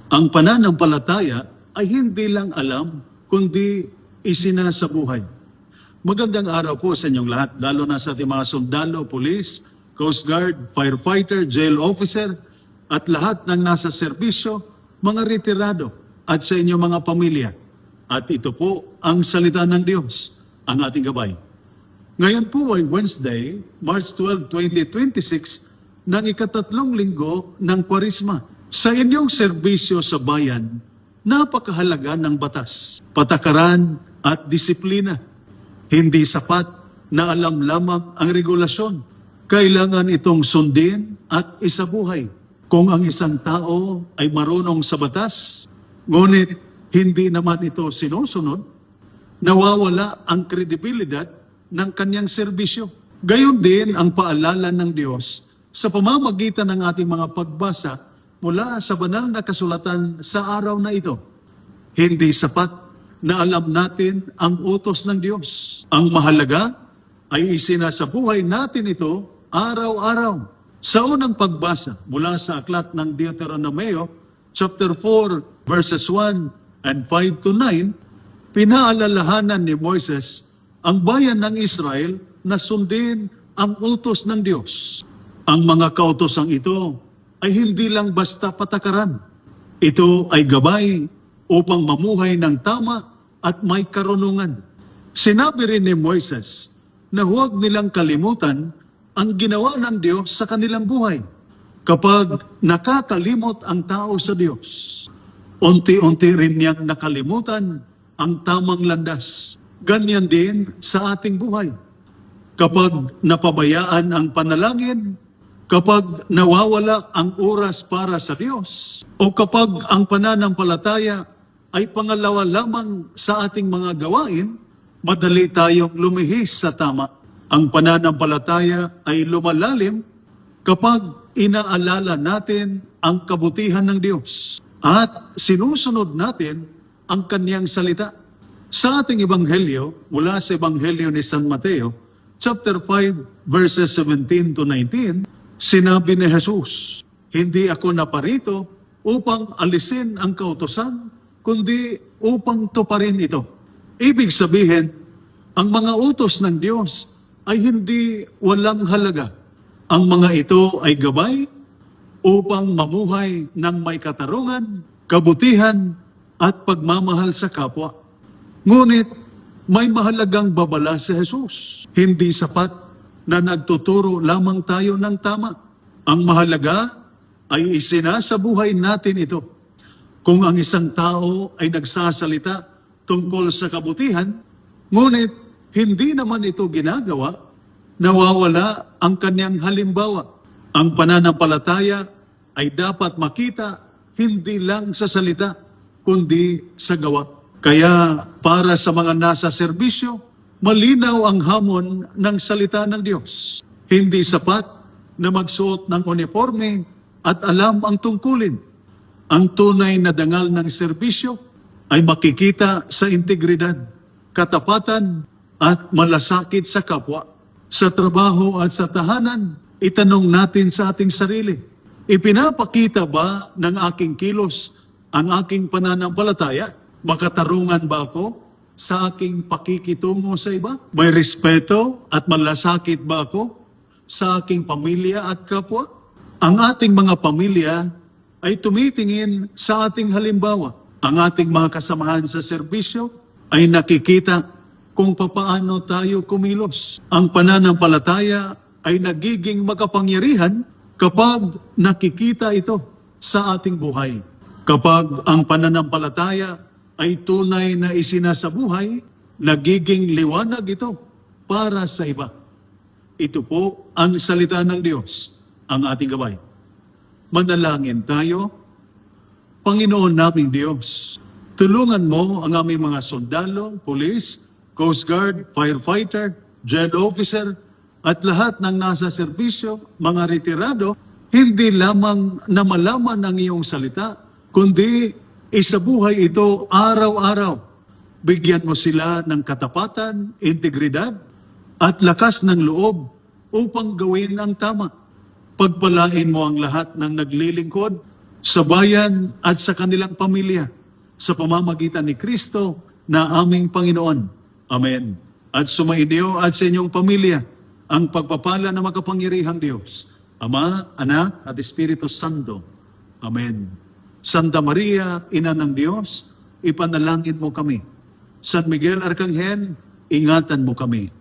Ang pananampalataya ay hindi lang alam, kundi isinasabuhay. Magandang araw po sa inyong lahat, lalo na sa ating mga sundalo, police, Coast Guard, firefighter, jail officer, at lahat ng nasa serbisyo, mga retirado, at sa inyong mga pamilya. At ito po ang salita ng Diyos, ang ating gabay. Ngayon po ay Wednesday, March 12, 2026, ng ikatatlong linggo ng Kwaresma. Sa inyong serbisyo sa bayan, napakahalaga ng batas, patakaran at disiplina. Hindi sapat na alam lamang ang regulasyon. Kailangan itong sundin at isabuhay. Kung ang isang tao ay marunong sa batas, ngunit hindi naman ito sinusunod, nawawala ang kredibilidad ng kanyang serbisyo. Gayon din ang paalala ng Diyos sa pamamagitan ng ating mga pagbasa mula sa banal na kasulatan sa araw na ito. Hindi sapat na alam natin ang utos ng Diyos. Ang mahalaga ay isinasabuhay natin ito araw-araw. Sa unang pagbasa mula sa aklat ng Deuteronomeo, chapter 4, verses 1 and 5 to 9, pinaalalahanan ni Moises ang bayan ng Israel na sundin ang utos ng Diyos. Ang mga kautosang ito ay hindi lang basta patakaran. Ito ay gabay upang mamuhay ng tama at may karunungan. Sinabi rin ni Moises na huwag nilang kalimutan ang ginawa ng Diyos sa kanilang buhay. Kapag nakakalimot ang tao sa Diyos, unti-unti rin niyang nakalimutan ang tamang landas. Ganyan din sa ating buhay. Kapag napabayaan ang panalangin, kapag nawawala ang oras para sa Diyos, o kapag ang pananampalataya ay pangalawa lamang sa ating mga gawain, madali tayong lumihis sa tama. Ang pananampalataya ay lumalalim kapag inaalala natin ang kabutihan ng Diyos at sinusunod natin ang Kanyang salita. Sa ating Ebanghelyo, mula sa Ebanghelyo ni San Mateo, chapter 5, verses 17 to 19, sinabi ni Jesus, "Hindi ako naparito upang alisin ang kautusan, kundi upang tuparin ito." Ibig sabihin, ang mga utos ng Diyos ay hindi walang halaga. Ang mga ito ay gabay upang mamuhay ng may katarungan, kabutihan, at pagmamahal sa kapwa. Ngunit may mahalagang babala si Jesus. Hindi sapat na nagtuturo lamang tayo ng tama. Ang mahalaga ay isinasabuhay natin ito. Kung ang isang tao ay nagsasalita tungkol sa kabutihan, ngunit hindi naman ito ginagawa, nawawala ang kanyang halimbawa. Ang pananampalataya ay dapat makita hindi lang sa salita, kundi sa gawa. Kaya para sa mga nasa serbisyo, malinaw ang hamon ng salita ng Diyos. Hindi sapat na magsuot ng uniforme at alam ang tungkulin. Ang tunay na dangal ng serbisyo ay makikita sa integridad, katapatan at malasakit sa kapwa. Sa trabaho at sa tahanan, itanong natin sa ating sarili, ipinapakita ba ng aking kilos ang aking pananampalataya? Makatarungan ba ako sa aking pakikitungo sa iba? May respeto at malasakit ba ako sa aking pamilya at kapwa? Ang ating mga pamilya ay tumitingin sa ating halimbawa. Ang ating mga kasamahan sa serbisyo ay nakikita kung papaano tayo kumilos. Ang pananampalataya ay nagiging makapangyarihan kapag nakikita ito sa ating buhay. Kapag ang pananampalataya ay tunay na isinasabuhay, nagiging liwanag ito para sa iba. Ito po ang salita ng Diyos, ang ating gabay. Manalangin tayo. Panginoon naming Diyos, tulungan mo ang aming mga sundalo, police, Coast Guard, firefighter, jail officer, at lahat ng nasa serbisyo, mga retirado, hindi lamang na malaman ang iyong salita, kundi isabuhay ito araw-araw. Bigyan mo sila ng katapatan, integridad, at lakas ng loob upang gawin ang tama. Pagpalain mo ang lahat ng naglilingkod sa bayan at sa kanilang pamilya sa pamamagitan ni Kristo na aming Panginoon. Amen. At sumainyo at sa inyong pamilya ang pagpapala ng makapangyarihang Diyos, Ama, Anak, at Espiritu Santo. Amen. Santa Maria, Ina ng Diyos, ipanalangin mo kami. San Miguel Arcangel, ingatan mo kami.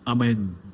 Amen.